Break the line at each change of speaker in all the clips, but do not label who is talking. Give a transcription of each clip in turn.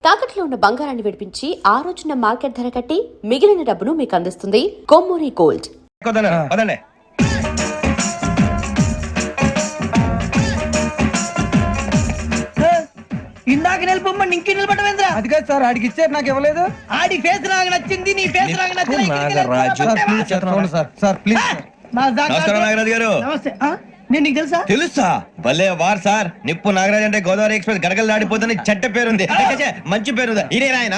తాకట్లో ఉన్న బంగారాన్ని విడిపించి ఆ రోజున మార్కెట్ ధర కట్టి మిగిలిన డబ్బును మీకు అందిస్తుంది కొమ్మూరి గోల్డ్.
ఇందాక నిలబొమ్మని ఇంకే నిలబడమేంద్రా?
అది కాదు సార్, ఆడికి ఇచ్చారు, నాకు ఇవ్వలేదు.
ఆడి ఫేస్ నాకు నచ్చింది, నీ ఫేస్ నాకు నచ్చింది.
Sir please.
నమస్కారం నాగరాజు గారు.
నమస్తే. నేను నీకు తెలుసా?
తెలుసా? భలే వార్ సార్. నిప్పు నాగరాజ్ అంటే గోదావరి ఎక్స్ప్రెస్ గడగలు దాడిపోతుంది చెట్ట పేరుంది, మంచి పేరుంది. ఇదే ఆయన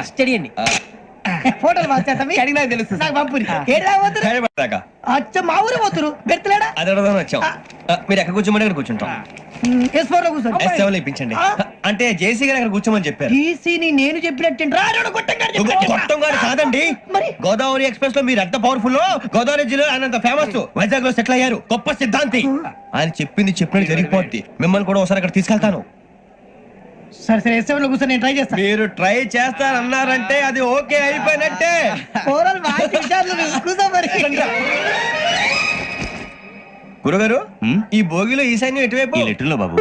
స్టడీ అండి. ఫోటోలు అడిగినా తెలుసు. నాకు పంపుని అచ్చ మా ఊరు పోతురు బెర్తలేడా?
అది అడగదామని వచ్చాం. మీరు ఎక్కడ కూర్చోమని అక్కడ కూర్చుంటాం.
కూర్చోండి.
ఇప్పించండి. అంటే జేసీ గారు అక్కడ కూర్చోమని చెప్పారు.
నేను చెప్పినట్టు
గొట్టం గారు కాదండి, మరి గోదావరి ఎక్స్ప్రెస్ లో మీరు ఎంత పవర్ఫుల్, గోదావరి జిల్లా ఆయన ఫేమస్, వైజాగ్ లో సెటిల్ అయ్యారు, గొప్ప సిద్ధాంతి. ఆయన చెప్పింది చెప్పినట్టు జరిగిపోద్ది. మిమ్మల్ని కూడా ఒకసారి అక్కడ తీసుకెళ్తాను.
సరే సరే, ఎస్ఎంలో కూర్చొని నేను ట్రై చేస్తాను.
మీరు ట్రై చేస్తారన్నారంటే అది ఓకే అయిపోయినట్టే. గురుగారు, ఈ భోగిలో ఈశాన్యం ఎటువైపు?
లెటర్లో బాబు.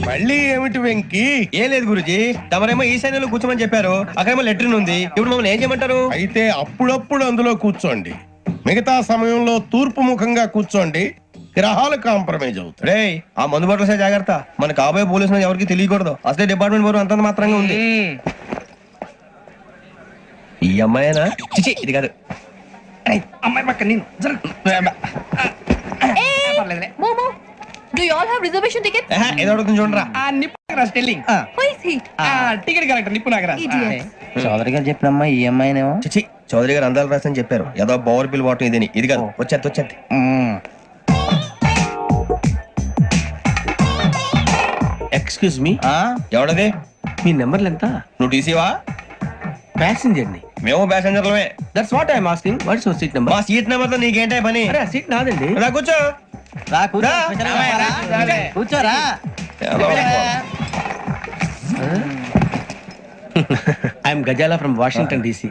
మళ్ళీ ఏమిటి వెంకి? ఏం లేదు గురుజీ, తమరేమో ఈశాన్యంలో కూర్చోమని చెప్పారు, అక్కడేమో లెటర్ ఉంది. ఇప్పుడు మమ్మల్ని ఏం చేయమంటారు?
అయితే అప్పుడప్పుడు అందులో కూర్చోండి, మిగతా సమయంలో తూర్పు ముఖంగా కూర్చోండి. గ్రహాలు కాంప్రమైజ్ అవుతాయి.
రే, ఆ మందు బట్టలసే జాగ్రత్త. మన కాబోయే పోలీసులు ఎవరికి తెలియకూడదు. అసలే డిపార్ట్మెంట్ బోర్ అంతంత మాత్రంగా ఉంది. ఈ అమ్మాయినా? చిచి, ఇది కాదు.
అమ్మాయి పక్క నేను.
Do you all have reservation tickets?
ఏదో అడుగుతుంది చూడరా.
Ticket correct. నిప్పు నాగరాజ్.
చౌదరి గారు చెప్పినమ్మా ఈ అమ్మాయినేమో.
చిచి, చౌదరి గారు అందాలు రాసని చెప్పారు. ఏదో బోర్ బిల్ వాటం ఇదని. ఇది కాదు. వచ్చేది.
Excuse me,
ఎవడది?
మీ నెంబర్లు ఎంత?
నువ్వు టీసీవా?
ప్యాసింజర్ ని.
మేము ప్యాసెంజర్లమే.
That's what I'm asking. What's your seat number?
మా సీట్ నెంబర్ తో నీకేంటే పని?
అరే ఆ సీట్ నాదండి.
రా కూర్చో.
కూర్చోరా.
I'm Gazala from Washington DC,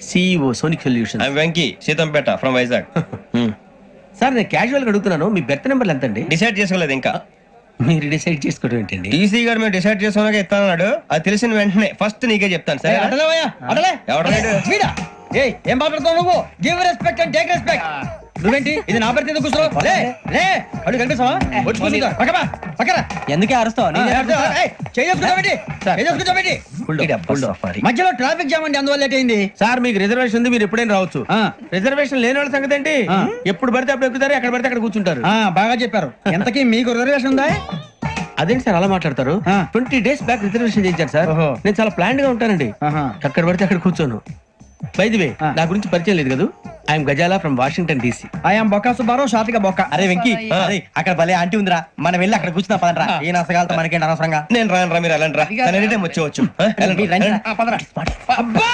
CEO Sonic Solutions.
I'm Venky, Seethampeta from Vizag.
Sir నేను క్యాజువల్ గా అడుగుతున్నాను, మీ బెర్త్ నెంబర్లు ఎంత అండి?
డిసైడ్ చేసుకోలేదు ఇంకా.
మీరు డిసైడ్ చేసుకోవడం ఏంటండి?
టీసీ గారు మేము డిసైడ్ చేసుకున్నాక ఇస్తానన్నాడు. అది తెలిసిన వెంటనే ఫస్ట్ నీకే చెప్తాను. సరే
ఏం మాట్లాడుతావు నువ్వు? Give respect and take respect. నువ్వేంటి ఇది నా పరిస్థితి కూర్చోవు? అడుగు కనిపిస్తావా? ఎందుకే అరుస్తావు? మధ్యలో ట్రాఫిక్ జామ్ అండి, అందువల్ల లేట్ అయింది.
సార్ మీకు రిజర్వేషన్ ఉంది, మీరు ఎప్పుడైనా రావచ్చు. రిజర్వేషన్ లేని వాళ్ళ సంగతి ఏంటి? ఎప్పుడు పడితే అప్పుడు ఎక్కుతారు, ఎక్కడ పడితే అక్కడ కూర్చుంటారు.
బాగా చెప్పారు. ఎంతకీ మీకు రిజర్వేషన్ ఉందా?
అదేంటి సార్ అలా మాట్లాడతారు? 20 days బ్యాక్ రిజర్వేషన్ చేయించారు సార్. నేను చాలా ప్లాన్డ్ గా ఉంటానండి, అక్కడ పడితే అక్కడ కూర్చోను. బై ది వే, నా గురించి పరిచయం లేదు కదా. I'm Gazala from Washington DC.
I'm Bokka Subbarao, షాతిక బొక్క.
అరే వెంకీ, అక్కడ భలే ఆంటీ ఉందిరా, మనం వెళ్ళి అక్కడ కూర్చున్నా పదరా. ఏ నసగాలతో మనకేంటి అనవసరంగా.
నేను రాను రా, మీరు వెళ్ళండి రా. ఎనీ టైం వచ్చేవచ్చు.
అబ్బా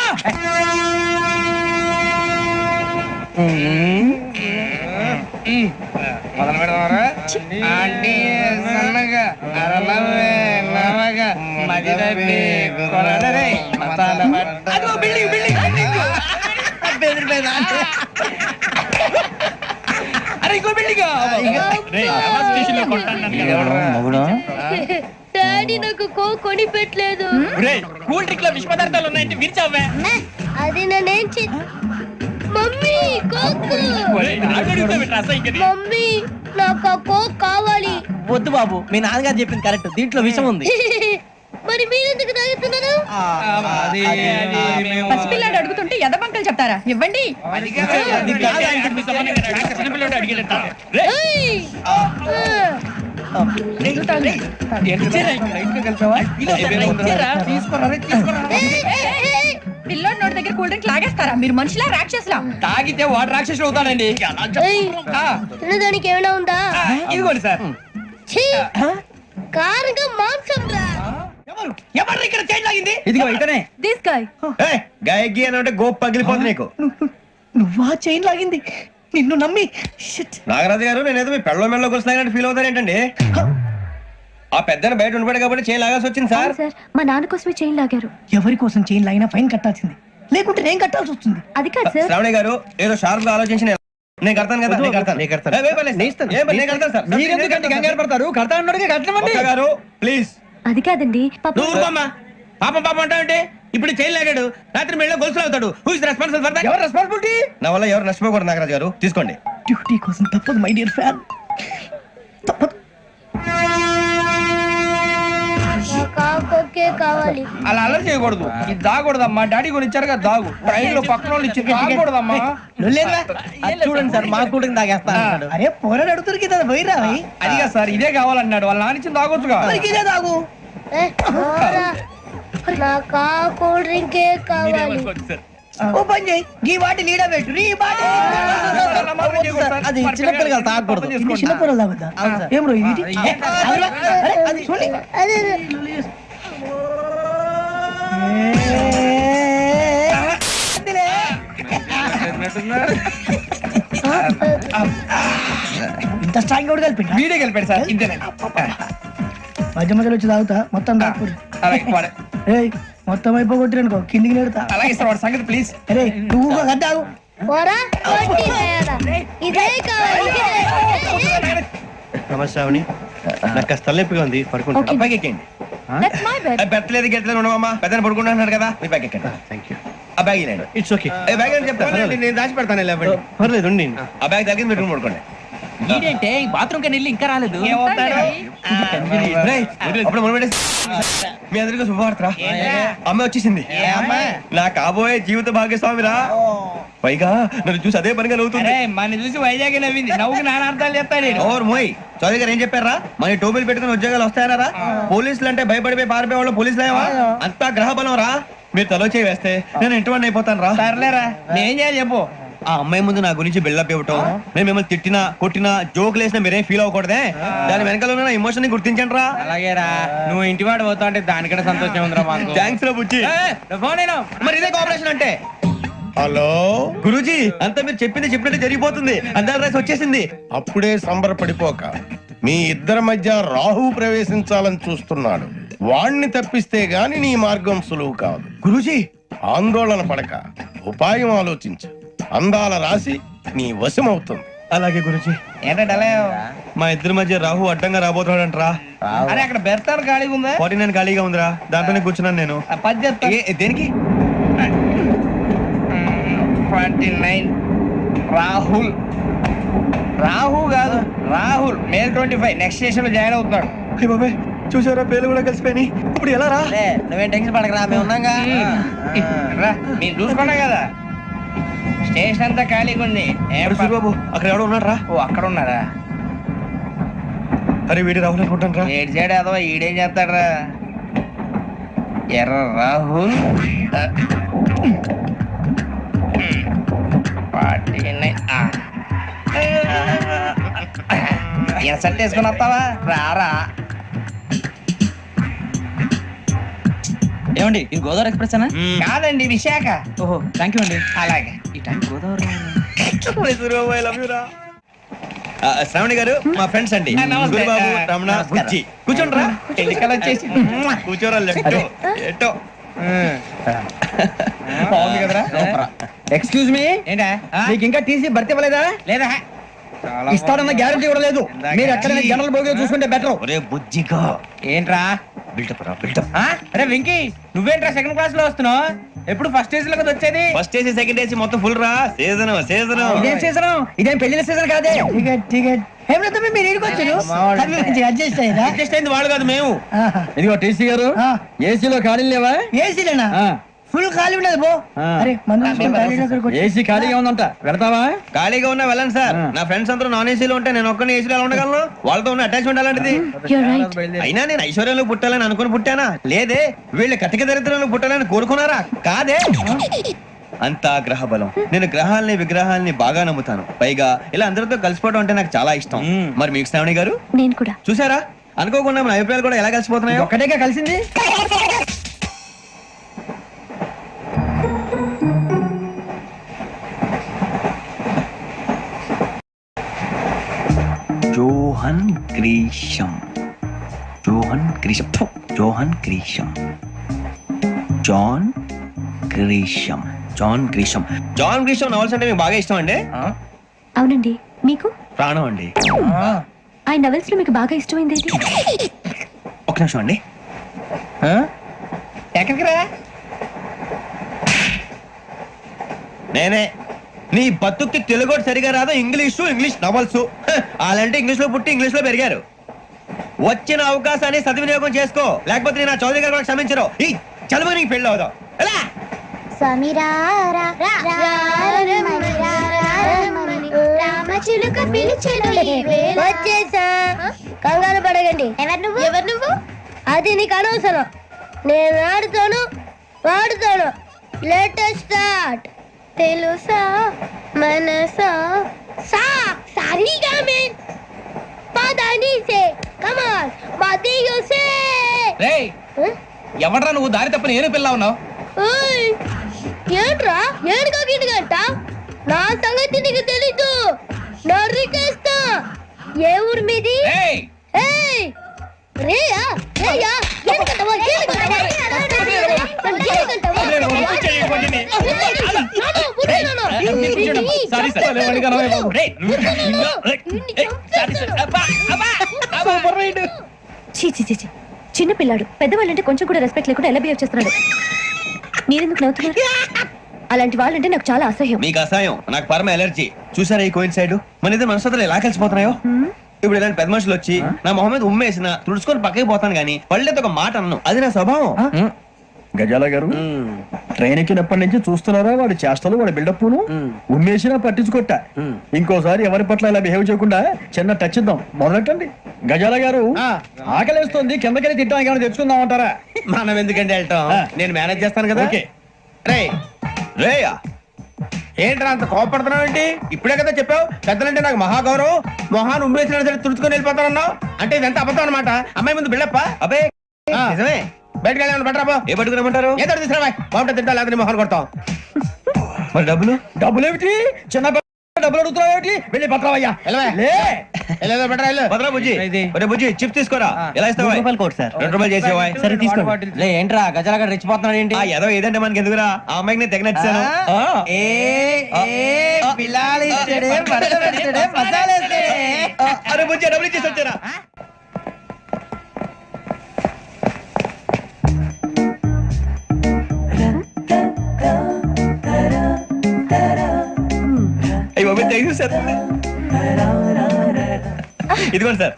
మొదలు పెడదామరా?
డాడీ నాకు కోక్ కొని పెట్టలేదు.
కూల్ డ్రింక్ లో విష పదార్థాలు ఉన్నాయంటే విరిచావే.
అది నేనేం మమ్మీ కోక్. మమ్మీ నాకు కోక్ కావాలి.
వద్దు బాబు, మీ నాన్నగారు చెప్పింది కరెక్ట్, దీంట్లో విషయం ఉంది.
మరి మీరెందుకు తాగుతున్నారు?
పసిపిల్లాడు అడుగుతుంటే ఎదబంకలు చెప్తారా? ఇవ్వండి. పిల్లోడి నోటి దగ్గర కూల్ డ్రింక్ లాగేస్తారా? మీరు మనుషులా రాక్షసులా?
తాగితే వాడు రాక్షసుడు అవుతాడండి.
తినడానికి ఏమైనా ఉందా?
ఇదిగోండి సార్.
కారంగా మాంసం రా.
ఎవరు ఇక్కడ చైన్ లాగింది? ఇదిగో ఇతనే.
This guy.
గాయకి అని అంటే గోప్ పగిలిపోతుంది నీకు.
నువ్వా చైన్ లాగింది? నిన్ను నమ్మి.
నాగరాజు గారు, నేనేదో మీ పెళ్ళ మెళ్ళలో గురిసిలాగినట్టు ఫీల్ అవుతారు ఏంటండి? ఆ పెద్దని బయట ఉండిపోయాడు కాబట్టి చైన్ లాగాల్సి వచ్చింది సార్.
మా నాన్న కోసమే చైన్ లాగారు.
ఎవరి కోసం చైన్ లాగినా ఫైన్ కట్టాల్సింది, లేకుంటే నేను కట్టాల్సి వస్తుంది.
అది కాదు సార్.
శ్రావణి గారు ఏదో షార్ప్ గా ఆలోచించి నేను కడతాను కదా, నేను కడతాను.
నేను కడతాను.
ఏ, ఏ పర్లేదు.
నేను ఇస్తాను.
ఏ పర్లేదు, నేను కడతాను సార్.
మీరెందుకంటే కంగారు పడతారు? కడతా అన్నాడుగా కట్టమండి.
ఒక్క గారు ప్లీజ్.
అది కాదండి
నువ్వు ఊరుకోమ్మా. పాపం పాపం అంటావంటే ఇప్పుడు చైన్ లాగాడు, రాత్రి మెళ్ళ గొలుసులు అవుతాడు. Who is responsible for that?
ఎవరు రెస్పాన్సిబిలిటీ?
నా వల్ల ఎవరు నష్టపోకూడదు నాగరాజు గారు, తీసుకోండి.
డ్యూటీ కోసం తప్పదు మై డియర్ ఫ్యాన్, తప్పదు.
కావాలి
అలా అలర్ చేయకూడదు, ఇది దాగకూడదమ్మా. డాడీ కొని ఇచ్చారు కదా దాగు, ట్రైన్ లో పక్కన వాళ్ళు ఇచ్చి దాగకూడదమ్మా.
చూడండి సార్, మా కూడా తాగేస్తా అన్నాడు.
అరే పోరాడు అడుగుతారు కదా పోయిరా. అదిగా సార్, ఇదే కావాలన్నాడు. వాళ్ళ నాన్న ఇచ్చింది తాగొచ్చుగా. ఇదే తాగు.
నాకు కూల్ డ్రింకే కావాలి.
ఓ పని చేయి, ఈ బాటి లీడ పెట్టు, ఈ బాటి.
అది చిన్నపిల్లలు తాగకూడదు.
చిన్నపిల్లలు తాగుతా. ఏం రో ఇది? అరే, అది చూడండి.
అదే
ఇంత స్ట్రాంగ్ కూడా కలిపి వీడే కలిపాడు సార్. ఇంతేనండి. మధ్య మధ్యలో వచ్చి తాగుతా, మొత్తం తాగుతుంది. ఏయ్, మొత్తం అయిపోగొట్టిరనుకో కిందికి నేడుతా. అలాగే సార్, వాడి సంగతి ప్లీజ్. అరే నువ్వు తాగు.
పోరా కొట్టి తయారా. ఇదే కావాలి.
నమస్తే అవని, నాకు కాస్త తలెప్పిగా ఉంది, పడుకుంటా.
బ్యాగ్ ఎక్కండి.
That's my bed.
పెట్టలేదు గెట్టలేదు ఉండవమ్మా, పెద్దని పడుకుంటున్నాడు కదా, మీ బ్యాగ్ ఎక్కండి.
Thank you.
ఆ బ్యాగ్ ఇలాండి.
It's okay.
ఏ బ్యాగ్ అని చెప్తాను,
నేను దాచి పెడతాను. లేవండి.
పర్లేదు ఉండి.
ఆ బ్యాగ్ తగ్గింది మీరు పడుకోండి.
ఏంటంటే బాత్రూమ్ కని వెళ్ళి ఇంకా రాలేదు.
రేయ్, అప్పుడు మొదలు పెట్టేసి. మీ అందరికీ శుభవార్తరా, అమ్మ వచ్చేసింది. నా కాబోయే జీవిత భాగ్యస్వామిరా. పైగా నన్ను చూసి అదే పనిగా నవ్వుతుంది.
మన చూసి వైజాగ్ నవ్వింది. నవ్వుకి నాన్న అర్థాలు చెప్తాడు.
ఓర్ మోయ్, చౌదరి గారు ఏం చెప్పారా? మన టోబీలు పెట్టుకుని ఉద్యోగాలు వస్తాయనరా? పోలీసులు అంటే భయపడిపోయి పారిపోయే వాళ్ళు పోలీసులేవా? అంతా గ్రహ బలం రా. మీరు తలో చేయి వేస్తే నేను ఇంటివాడిని అయిపోతాను రా.
సర్లేరా, నేనేం చేయాలి చెప్పు.
ఆ అమ్మాయి ముందు నా గురించి బిల్డప్ ఇవ్వటం, నేను మిమ్మల్ని తిట్టినా కొట్టినా జోకులు వేసినా మీరేం ఫీల్ అవ్వకూడదే. దాని వెనకాల ఉన్న ఎమోషన్ ని గుర్తించండి రా.
అలాగేరా, నువ్వు ఇంటివాడు పోతా అంటే దానికంటే సంతోషం ఉందిరా మాకు.
థ్యాంక్స్ రా బుచ్చి.
ఫోన్ అయినా
మరి ఇదే కోఆపరేషన్ అంటే.
హలో,
గురూజీ, అంతా మీరు చెప్పింది చెప్పినట్టు జరిగిపోతుంది. అందరి రైస్ వచ్చేసింది.
అప్పుడే సంబరపడిపోక. మీ ఇద్దరి మధ్య రాహు ప్రవేశించాలని చూస్తున్నాడు. వాణ్ణి తప్పిస్తే గాని నీ మార్గం సులువు కాదు.
గురూజీ,
ఆందోళన పడక, ఉపాయం ఆలోచించు. అందాల రాశి నీ వశమవుతుంది.
అలాగే గురూజీ.
ఏంటంటే అలా?
మా ఇద్దరి మధ్య రాహు అడ్డంగా రాబోతున్నాడంటరా.
అరే అక్కడ బెర్తాను ఖాళీగా ఉందా?
49 ఖాళీగా ఉందిరా, దాంట్లోనే కూర్చున్నాను నేను.
ఆ పది చెప్తా.
దేనికి?
29 రాహుల్. రాహు కాదు, రాహుల్. మే 25 నెక్స్ట్ స్టేషన్ లో జాయిన్ అవుతున్నాడు.
అయ్య బాబాయ్, చూసారా పేర్లు కూడా కలిసిపోయినాయి. ఇప్పుడు ఎలా రా?
నువ్వేం టెన్షన్ పడకరా, మేము ఉన్నాగా.
రా, మీరు చూసుకున్నా కదా స్టేషన్ అంతా ఖాళీగా ఉంది. ఏం ప-
బాబు, అక్కడ ఎవడో ఉన్నాడు రా.
ఓ అక్కడ ఉన్నారా?
అరే వీడి రాహుల్ అనుకుంటాను రా.
ఏడు చేయడం అదవా, ఈడేం చేస్తాడరా? ఎర్ర రాహుల్ 49. ఇన్సర్ట్ వేసుకుని వస్తావా? రారా.
ఏమండి, ఇది గోదావరి ఎక్స్ప్రెస్ అనా?
కాదండి, విశాఖ.
ఓహో, థ్యాంక్ యూ అండి.
అలాగే.
ఈ టైం గోదావరి
శ్రావణి గారు మా ఫ్రెండ్స్ అండి.
నమస్తే.
గురుబాబు, రమణ, బుచ్చి. కూర్చోండి రా.
ఎన్నికలు వచ్చేసి
కూర్చోరా. లెట్టో ఎట్టో.
బాగుంది కదరా?
ఎక్స్క్యూజ్ మీ,
ఏంటా?
మీకు ఇంకా టీసీ భర్తీ ఇవ్వలేదా?
లేదా?
ఇస్తాడన్న గ్యారంటీ కూడా లేదు. మీరు ఎక్కడైనా జనరల్ బోగిలో చూసుకుంటే బెటర్.
ఒరే బుజ్జిగా,
ఏంట్రా?
బిల్డప్ రా, బిల్డప్.
అరే వెంకీ, నువ్వేంట్రా సెకండ్ క్లాస్ లో వస్తున్నావు? ఎప్పుడు ఫస్ట్ ఏజ్ లో కదా వచ్చేది?
ఫస్ట్ ఏసీ సెకండ్ ఏసీ మొత్తం ఫుల్ రా. Season season.
ఇదేం సీజన్? ఇదేం పెళ్లిన సీజన్ కాదే.
టికెట్ టికెట్ మీరు ఇడికి వచ్చారు. అడ్జస్ట్ అయ్యారా?
అడ్జస్ట్ అయింది వాళ్ళు కాదు, మేము.
ఇదిగో టీసీ గారు, ఏసీలో ఖాళీలు లేవా?
ఏసీలేనా?
ఆ.
ఫుల్ ఖాళీ ఉండదు బో. అరే
ఏసీ ఖాళీగా ఉందంట, పెడతావా?
ఖాళీగా ఉన్నా వెళ్ళండి సార్. నా ఫ్రెండ్స్ అందరూ నాన్ ఏసీలో ఉంటే నేను ఒక్కనే ఏసీలో ఎలా ఉండగలను? వాళ్ళతో ఉన్న అటాచ్మెంట్ అలాంటిది. అయినా నేను ఐశ్వర్యంలో పుట్టాలని అనుకుని పుట్టానా? లేదే. వీళ్ళ కటిక దరిద్రంలో పుట్టాలని కోరుకున్నారా? కాదే. అంతా గ్రహ బలం. నేను గ్రహాలని విగ్రహాలని బాగా నమ్ముతాను. పైగా ఇలా అందరితో కలిసిపోవడం అంటే నాకు చాలా ఇష్టం. మరి మీకు శ్రావణి గారు?
నేను కూడా.
చూసారా, అనుకోకుండా మన అభిప్రాయాలు కూడా ఎలా కలిసిపోతున్నాయో.
ఒక్కటేగా కలిసింది.
John Grisham. John Grisham. ఫు, John Grisham. John Grisham. John Grisham. John Grisham novels అంటే మీకు బాగా ఇష్టం అండి?
అవునండి. మీకు
ప్రాణం అండి.
ఆ నవెల్స్ లో మీకు బాగా ఇష్టమైంది ఏంటి?
ఒక నిమిషం అండి.
ఎక్కడికి రా?
నేనే. నీ బతుక్కి తెలుగు ఒకటి సరిగా రాదు, ఇంగ్లీష్ నవల్స్. అలాంటి ఇంగ్లీష్ లో పుట్టి ఇంగ్లీష్ లో పెరిగారు. వచ్చిన అవకాశాన్ని సద్వినియోగం చేసుకో, లేకపోతే నేను ఆ చౌదరి గారు కూడా క్షమించరు. ఈ చదువు నీకు పెళ్ళి అవుదాం. ఎలా
వచ్చేసా, కంగారు పడగండి. ఎవరు నువ్వు? అది నీకు అనవసరం. నేను ఆడుతాను, వాడుతాను. Latest start. తెలుసా మనసా సా సారీగా మే పదని సే కమాన్ బాతియో సే.
రేయ్ ఎవడ్రా నువ్వు? దారి తప్ప నేను పిల్ల ఉన్నావు.
ఓయ్ ఏంట్రా ఏడుగా గిడుగంట? నా సంగతి నీకు తెలీదు. నరికేస్తా. ఏ ఊరు మీది?
రేయ్
ఏయ్ రేయా రేయా ఏడుగంటవా ఏడుగంటవా
సారీ సార్. రేయ్
చీ చీ చీ చీ. చిన్న పిల్లాడు. పెద్దవాళ్ళంటే కొంచెం కూడా రెస్పెక్ట్ లేకుండా ఎలా బిహేవ్ చేస్తున్నాడు. మీరెందుకు నవ్వుతున్నారు? అలాంటి వాళ్ళంటే నాకు చాలా అసహ్యం.
మీకు అసహాయం, నాకు పరమ ఎలర్జీ. చూసారా ఈ కోయిన్ సైడ్? మన ఇద్దరు మనసులో ఎలా కలిసిపోతున్నాయో. ఇప్పుడు ఇలాంటి పెద్ద మనుషులు వచ్చి నా మొహం మీద ఉమ్మేసిన తుడుచుకొని పక్కకి పోతాను కానీ పళ్ళేతో ఒక మాట అన్ను. అది నా స్వభావం.
గజాల గారు ట్రైన్ ఎక్కినప్పటి నుంచి చూస్తున్నారా వాడి చేష్టలు, వాడి బిల్డప్ ఉమ్మేసినా పట్టించుకోట. ఇంకోసారి ఎవరి పట్ల ఇలా బిహేవ్ చేయకుండా చిన్న టచ్ ఇద్దాం. మొదలెట్టండి. గజాల గారు ఆకలేస్తుంది, కిందకెళ్ళి తిట్టానికి ఏమైనా తెచ్చుకుందాం అంటారా?
మనం ఎందుకంటే వెళ్తాం, నేను మేనేజ్ చేస్తాను కదా. రే రేయా ఏంట్రా అంత కోపడుతున్నావు ఏంటి? ఇప్పుడే కదా చెప్పావు పెద్దలంటే నాకు మహాగౌరవం, మొహాన్ని ఉమ్మేసిన సరే తుడుచుకొని వెళ్ళిపోతానన్నావు. అంటే ఇదంతా అబద్ధం అనమాట. అమ్మాయి ముందు బిళ్ళప్ప. అబ్బే నిజమే. బయటకు వెళ్ళామని పట్టరాబో. ఏ పట్టుకురమ్మంటారు? ఏదో తీసుకురా బాగుంటే తింటా, లేదా మొహాన్ని కొడతాం. మరి డబ్బులు?
డబ్బులు ఏమిటి? చిన్న డబ్బులు అడుగుతున్నావు ఏమిటి? వెళ్ళి పట్టరావయ్యా.
భద్రా బుజ్జి, ఒరే బుజ్జి చిప్స్ తీసుకోరా. ఎలా ఇస్తావా? ₹2 చేసేవా?
సరే తీసుకోండి. ఏంట్రా గజాల గారు రెచ్చిపోతున్నాడు ఏంటి?
ఏదో ఏదంటే మనకి ఎందుకురా, ఆ అమ్మాయికి నేను తెగ నచ్చాను. అరే బుజ్జి డబ్బులు ఇచ్చేసి వచ్చారా? ఇదిగోండి సార్.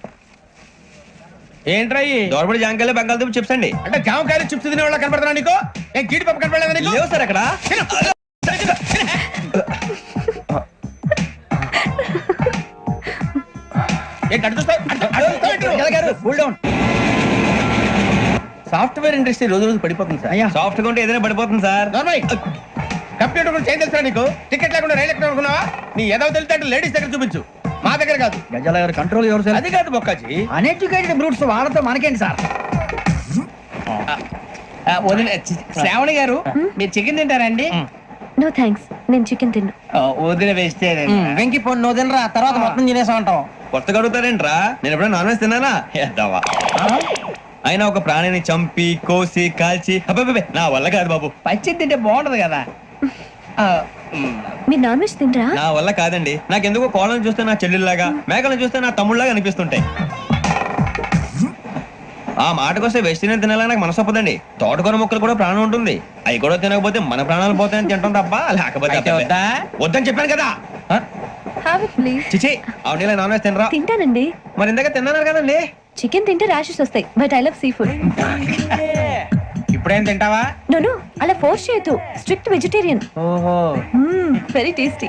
ఏంట్రా
దోరబడి జాంకాయలు బంగాళదుంప చిప్స్ అండి.
అంటే జామకాయలు చిప్స్ తినే వాళ్ళ కనపడుతున్నా నీకు? ఏం గీడి పప్పు కనపడలేదు నీకు?
లేవు సార్ అక్కడ.
సాఫ్ట్వేర్ ఇండస్ట్రీ రోజు రోజు పడిపోతుంది సార్.
సాఫ్ట్ గా ఉంటే ఏదైనా పడిపోతుంది సార్.
కంప్యూటర్ గురించి ఏం తెలుసా నీకు? టికెట్ లేకుండా రైలు ఎక్కడ అనుకున్నావా? నీ ఏదో తెలితే లేడీస్ దగ్గర చూపించు, మా దగ్గర కాదు.
గజాల గారు కంట్రోల్ ఎవరు?
అది కాదు బొక్కాజీ.
అన్ఎడ్యుకేటెడ్ బ్రూట్స్ వాళ్ళతో మనకేంటి సార్?
శ్రావణి గారు మీరు చికెన్ తింటారండి?
నో థ్యాంక్స్, నేను చికెన్ తిన్ను.
వదిన వేస్తే
వెంకి పొన్ను నువ్వు తినరా, తర్వాత మొత్తం తినేసా ఉంటాం.
కొత్తగా అడుగుతారేంట్రా? నేను ఎప్పుడైనా నాన్ వెజ్ తిన్నానా? ఎద్దావా. అయినా ఒక ప్రాణిని చంపి కోసి కాల్చి అబ్బే నా వల్ల కాదు బాబు.
పచ్చి తింటే బాగుంటది కదా.
మీరు నాన్ వెజ్ తినరా?
నా వల్ల కాదండి. నాకెందుకో కోళ్ళని చూస్తే నా చెల్లెల్లాగా, మేకలను చూస్తే నా తమ్ముళ్ళలాగా అనిపిస్తుంటాయి. ఆ మాటకొస్తే వెస్టిరియన్ తినాలని నాకు మనసు ఒప్పదండి. తోటకూర మొక్కలు కూడా ప్రాణం ఉంటుంది. అవి కూడా తినకపోతే మన ప్రాణాలు పోతాయని తింటాం తప్ప లేకపోతే వద్దని చెప్పాను కదా.
Have it please.
చిచి అవునీ నాన్ వెజ్ తినరా?
తింటానండి.
మరి ఇందాక తిన్నాను కదండి.
చికెన్ తింటే ర్యాషెస్ వస్తాయి, but I love sea food.
ఇప్పుడేం తింటావా?
నో అలా ఫోర్స్ చేయొద్దు. Strict vegetarian.
ఓహో
వెరీ టేస్టీ.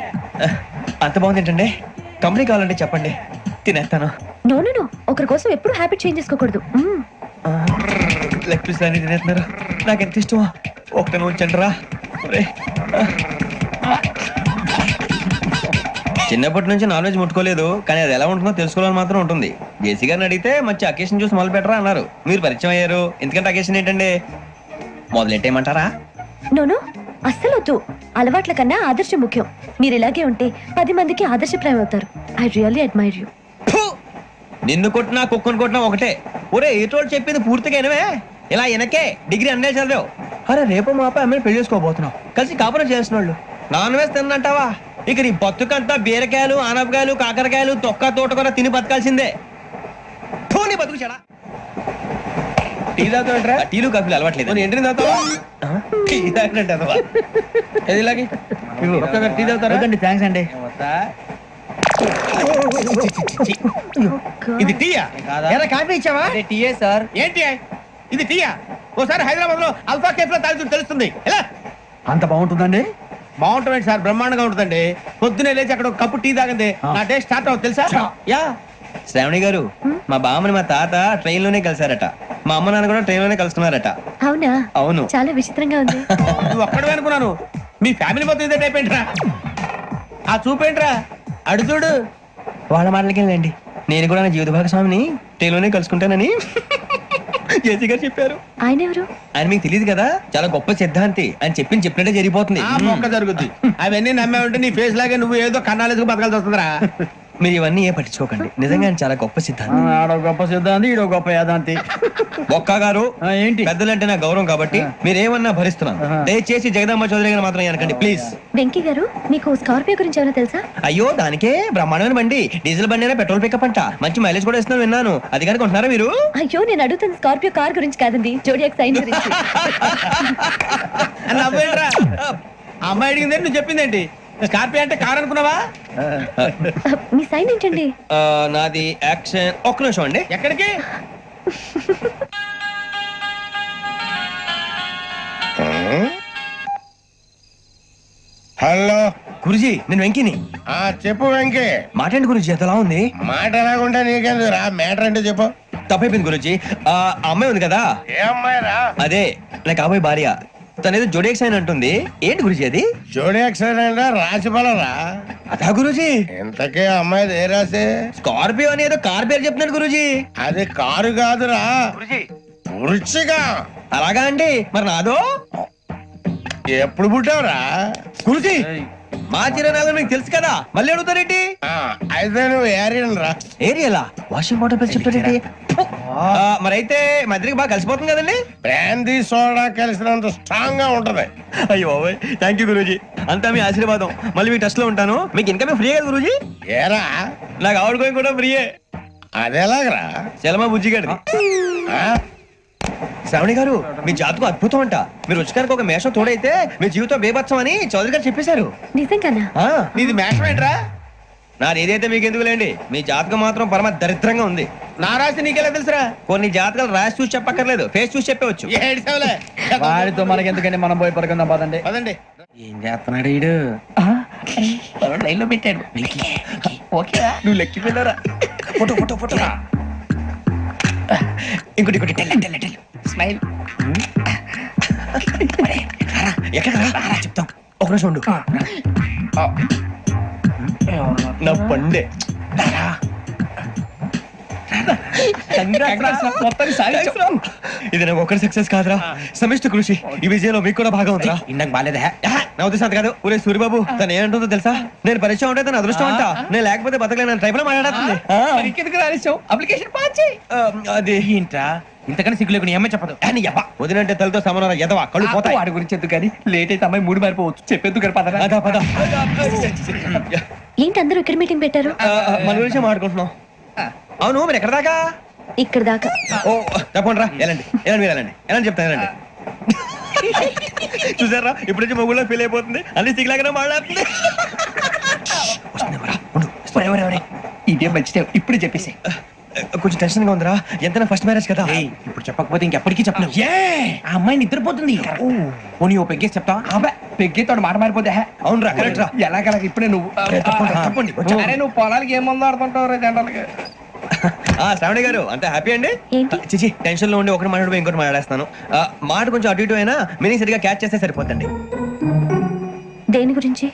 అంత బాగుంది ఏంటండి? కంపెనీ కావాలంటే చెప్పండి, తినేస్తాను.
నో ఒకరి కోసం ఎప్పుడు హ్యాబిట్ చేంజ్ చేసుకోకూడదు.
లెగ్ పీస్ అన్ని తినేస్తున్నారు. నాకు ఎంత ఇష్టమో ఒకటి ఉంచండి రా. చిన్నప్పటి నుంచి నాన్ వెజ్ ముట్టుకోలేదు, కానీ అది ఎలా ఉంటుందో తెలుసుకోవాలని మాత్రం ఉంటుంది. జేసీ గారిని అడిగితే మంచి అకేషన్ చూసి మొదలు పెట్టరా అన్నారు. మీరు పరిచయం అయ్యారు, ఎందుకంటే అకేషన్ ఏంటండి? మొదలెట్టేయమంటారా?
నో అస్సలు వద్దు. అలవాట్ల కన్నా ఆదర్శం ముఖ్యం. మీరు ఇలాగే ఉంటే 10 మందికి ఆదర్శప్రాయం అవుతారు. I really admire you.
నిన్ను కొట్టినా కుక్కను కొట్టినా ఒకటే. ఒరే ఏటోళ్ళు చెప్పింది పూర్తిగా వినవే. ఇలా వెనకే డిగ్రీ అన్నే చదివావు. అరే రేపు మా అబ్బాయి అమ్మాయిని పెళ్లి చేసుకోబోతున్నావు, కలిసి కాపురం చేసిన వాళ్ళు నాన్ వెజ్ తిన్నంటావా? ఇక నీ బతుకంతా బీరకాయలు ఆనపకాయలు కాకరకాయలు తొక్క తోట కూడా తిని బతకాల్సిందే నీ బతుకు చెడా.
టీ తాగుతాంట్రా?
టీలు కాఫీలు అలవాట్లేదు
ఎంట్రీ తాగుతావా?
టీ తాగినట్టు అదవా.
ఏది ఇలాగే ఒక్కగారు టీ తాగుతారా?
థ్యాంక్స్ అండి.
ఇది టీయా?
ఎరా కాఫీ ఇచ్చావా?
TA sir.
ఏంటి ఇది టీయా? ఓసారి హైదరాబాద్ లో అల్ఫా కేఫ్ లో తాగుతూ తెలుస్తుంది. ఎలా
అంత బాగుంటుందండి?
బాగుంటుంది సార్, బ్రహ్మాండంగా ఉంటుందండి. పొద్దునే లేచి అక్కడ ఒక కప్పు టీ తాగింది నా డే స్టార్ట్ అవుతుంది తెలుసా? యా. శ్రావణి గారు, మా బామ్మని మా తాత ట్రైన్ లోనే కలిసారట, మా అమ్మ నాన్న కూడా ట్రైన్ లోనే కలుస్తున్నారట.
అవునా?
అవును.
చాలా విచిత్రంగా ఉంది.
నువ్వు ఒక్కడే అనుకున్నాను, మీ ఫ్యామిలీ మొత్తం ఇదే టైప్ ఏంట్రా? ఆ చూపేంట్రా అడు చూడు. వాళ్ళ మాటలకి వెళ్ళండి, నేను కూడా నా జీవిత భాగస్వామిని ట్రైన్ లోనే కలుసుకుంటానని జేసీ గారు చెప్పారు.
ఆయన ఎవరు?
ఆయన మీకు తెలియదు కదా, చాలా గొప్ప సిద్ధాంతి అని చెప్పినట్టే జరిగిపోతుంది. మొక్క జరుగుద్ది. అవన్నీ నమ్మే ఉంటే నీ ఫేస్ లాగే నువ్వు ఏదో కన్నాలేసుకు బతకాల్సి వస్తుందిరా. మీరు ఇవన్నీ ఏ పట్టించుకోకండి, నిజంగా ఆయన చాలా గొప్ప సిద్ధాంతి.
ఆడో గొప్ప సిద్ధాంతి, ఈడో గొప్ప యాదాంతి.
బొక్క గారు,
ఏంటి?
పెద్దలంటే నా గౌరవం కాబట్టి మీరేమన్నా భరిస్తున్నాను. దయచేసి జగదమ్మ చౌదరి గారు మాత్రం అనకండి ప్లీజ్.
వెంకీ గారు, మీకు స్కార్పియో గురించి ఏమైనా తెలుసా?
అయ్యో దానికే బ్రహ్మాండమైన బండి, డీజిల్ బండి అయినా పెట్రోల్ పికప్ అంట, మంచి మైలేజ్ కూడా ఇస్తున్నాను విన్నాను. అది కానీ కొంటున్నారా మీరు?
అయ్యో, నేను అడుగుతుంది స్కార్పియో కార్ గురించి కాదండి, జోడియాక్ సైన్ గురించి.
అమ్మాయి అడిగింది నువ్వు చెప్పిందేంటి? స్కార్పియో అంటే కార్ అనుకున్నావా?
మీ సైన్ ఏంటండి?
నాది యాక్షన్. ఒక్క నిమిషం అండి. ఎక్కడికి?
హలో
గురుజీ, నేను వెంకిని.
చెప్పు వెంకీ.
మాట్లాడి గురుజీ, ఎంతలా ఉంది?
మాట ఎలాగుంటా నీకెందుకు రా, మ్యాటర్ అంటే చెప్పు.
తప్పైపోయింది గురుజీ. ఆ అమ్మాయి ఉంది కదా,
ఏ అమ్మాయి రా?
అదే నా కాబోయే భార్య. తనేదో జోడియాక్ సైన్ అంటుంది. ఏంటి గురుజీ అది?
జోడి యాక్సిడెంట్ రాసి పడరా?
అదా గురుజీ.
ఇంతకే అమ్మాయి ఏ రాసి?
స్కార్పియో అని ఏదో కార్ పేరు చెప్తున్నాడు గురుజీ.
అది కారు కాదురా, వృచ్చిగా.
అలాగా అండి, మరి నాదో?
ఎప్పుడు పుట్టావురా?
గురుజీ, మా చిరనాలు మీకు తెలుసు కదా, మళ్ళీ అడుగుతారేంటి?
అయితే నువ్వు ఏరియన్ రా.
ఏరియలా? వాషింగ్ వాటర్ పేరు చెప్తారేంటి? మరైతే మా ఇద్దరికి బాగా కలిసిపోతుంది కదండి.
బ్రాందీ సోడా కలిసినంత స్ట్రాంగ్ గా ఉంటది.
అయ్యో థ్యాంక్ యూ గురూజీ, అంతా మీ ఆశీర్వాదం. మళ్ళీ మీ టెస్ట్ లో ఉంటాను. మీకు ఇన్కమ్ ఫ్రీ కదా గురూజీ?
ఏరా,
నాకు ఆవిడ గోయింగ్ కూడా ఫ్రీయే.
అదేలాగరా?
చలమా బుజ్జి గారి. శ్రావణి గారు, మీ జాతకం అద్భుతం అంట. మీరు రుచికారికి ఒక మేషం తోడైతే మీ జీవితం బేబత్సం అని చౌదరి గారు చెప్పేశారు.
నిజంగానా?
నీది మేషం ఏంట్రా? నాది ఏదైతే మీకు ఎందుకు లేండి, మీ జాతకం మాత్రం పరమ దరిద్రంగా ఉంది. నా రాసి నీకెలా తెలుసురా? కొన్ని జాతకాలు రాసి చూసి చెప్పక్కర్లేదు, ఫేస్ చూసి చెప్పవచ్చు.
వాడితో మనకి ఎందుకండి, మనం పోయి పడుకుందాం పదండి.
పదండి.
ఏం చేస్తున్నాడు ఈడు?
లైన్ లో పెట్టాడు. ఓకే,
నువ్వు లెక్కిపోయినారా? Photo photo photo. ఇంకోటి ఇంకోటి
స్మైల్.
ఎక్కడ చెప్తాం, ఒక నిమిషం ఉండు. నా పండే. ఇది నాకు ఒక్కరి సక్సెస్ కాదురా, సమిష్టి కృషి. ఈ విజయంలో మీకు కూడా భాగం ఉందిరా.
ఇందాక బాగాలేదా?
నా ఉద్దేశం అంత కాదు. ఊరే సూర్యబాబు, తను ఏమంటుందో తెలుసా? నేను పరిచయం ఉంటే తన అదృష్టం అంట, నేను లేకపోతే బతకలేను ట్రైబ్ లో మాట్లాడుతుంది.
ఇంకెందుకు రాలేసావు? అప్లికేషన్ పాస్ చేయి.
అది
ఏంట్రా ఇంతకన్నా సిగ్గు లేకుండా ఏమై చెప్పదు.
వదినంటే తలతో సమానం ఎదవా, కళ్ళు పోతాయి.
వాడి గురించి ఎందుకు కానీ, లేట్ అయితే అమ్మాయి మూడు మారిపోవచ్చు. చెప్పేందుకు గారు పదరా.
అదా పద.
ఏంటి అందరూ ఇక్కడ మీటింగ్ పెట్టారు?
మన గురించి మాట్లాడుకుంటున్నాం. అవును, మీరు ఎక్కడ దాకా?
ఇక్కడ దాకా.
ఓ తప్పకుండా రా, వెళ్ళండి వెళ్ళండి, మీరు వెళ్ళండి వెళ్ళండి చెప్తాను, వెళ్ళండి. చూసారా, ఇప్పుడు నుంచి మొగుల్లో ఫీల్ అయిపోతుంది, అన్ని సిగ్లాగానే మాట్లాడుతుంది.
ఇదే మంచి టైం, ఇప్పుడు చెప్పేసి.
కొంచెం టెన్షన్ గా ఉందిరా, ఎంతైనా ఫస్ట్ మ్యారేజ్ కదా.
ఇప్పుడు చెప్పకపోతే ఇంకెప్పటికీ చెప్పలేవు. ఆ అమ్మాయి నిద్రపోతుంది. పోనీ ఓ పెగ్గేసి చెప్తా.
అబ్బా, పెగ్గేతోడు మాట మారిపోతే.
అవునురా, కరెక్ట్ రా.
ఎలాగలాగ ఇప్పుడే నువ్వు.
తప్పండి.
అరే నువ్వు పొలాలకి ఏం ముందు ఆడుతుంటావు జనరల్గా.
శ్రావణి గారు, అంత హ్యాపీ అండి?
ఏంటి?
చిచి, టెన్షన్ లో ఉండి ఒకటి మాట్లాడిపోయి ఇంకోటి మాట్లాడేస్తాను. మాట కొంచెం అటు ఇటు అయినా మీనింగ్ సరిగా క్యాచ్ చేస్తే సరిపోతండి.
దేని గురించి?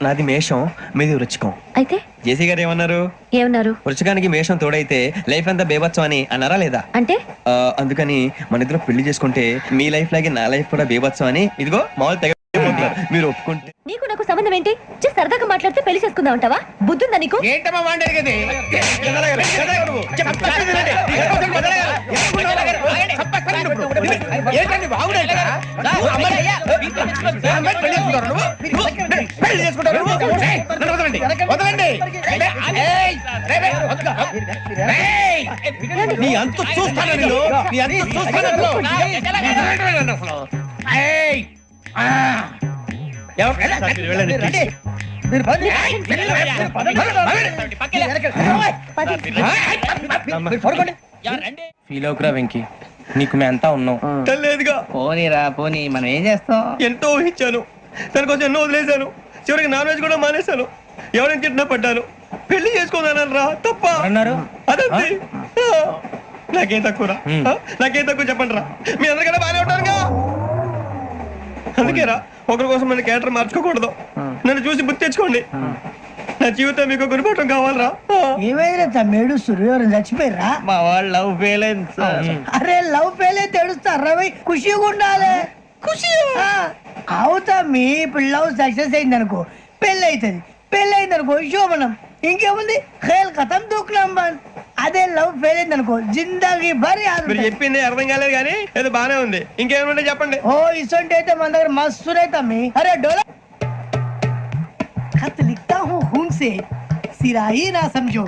నాది మేషం, మీది వృచ్చికం.
అయితే
జేసీ గారు ఏమన్నారు?
ఏమన్నారు?
వృచ్చికానికి మేషం తోడైతే లైఫ్ అంతా బేబత్సం అని అన్నారా లేదా?
అంటే
అందుకని మన ఇద్దరు పెళ్లి చేసుకుంటే మీ లైఫ్ లాగే నా లైఫ్ కూడా బేబత్సం అని, ఇదిగో మామూలు తెగ మీరు ఒప్పుకుంటే.
నీకు నాకు సంబంధం ఏంటి? సరదాగా మాట్లాడితే పెళ్లి చేసుకుందాం అంటావా? బుద్ధుందా నీకు?
ఏంటమ్మా వాడి అడిగేది? ఏంటండి బాగుండే? వదలండి
నీ అంత చూస్తాను నేను. నీ అంత చూస్తాను. వెళ్ళండి please.
ఫీల్ అవుకురా వెంకీ, నీకు మేమంతా ఉన్నాం.
తెలియదుగా
పోనీరా పోనీ మనం ఏం చేస్తాం.
ఎంతో ఊహించాను, దానికోసం ఎన్నో వదిలేశాను, చివరికి నాన్ వెజ్ కూడా మానేశాను. ఎవరైనా తిట్టినా పడ్డాను. పెళ్లి చేసుకోదానని రా తప్ప
అన్నారు
అదంతే. నాకేం తక్కువరా? నాకేం తక్కువ చెప్పండి రా. మీ అందరికన్నా బాగానే ఉంటారుగా. అందుకేరా ఒకరి కోసం నన్ను క్యారెక్టర్ మార్చుకోకూడదు. నన్ను చూసి గుర్తు తెచ్చుకోండి. నా జీవితం మీకు గురిపటం కావాలరా.
ఏమైనా తమ్మేడు సూర్యవరం చచ్చిపోయిరా?
మా వాళ్ళు లవ్ ఫెయిల్ అయింది సార్.
అరే లవ్ ఫెయిల్ అయితే ఏడుస్తారా? ఖుషిగా ఉండాలి. ఖుషి అవుతా. మీ ఇప్పుడు లవ్ సక్సెస్ అయింది అనుకో పెళ్ళి అవుతుంది. పెళ్ళి అయింది అనుకో శోభనం. ఇంకేముంది ఖేల్ కథం దూకునాం బాన్. అదే లవ్ ఫెయిల్ అయింది అనుకో జిందాగీ భారీ.
మీరు చెప్పింది అర్థం కాలేదు కానీ ఏదో బానే ఉంది. ఇంకేమైనా చెప్పండి.
ఓ ఇసొంటి అయితే మన దగ్గర మస్తు తమ్మి. అరే డోలా खत लिखता हूँ खून से सिरा ही ना समझो,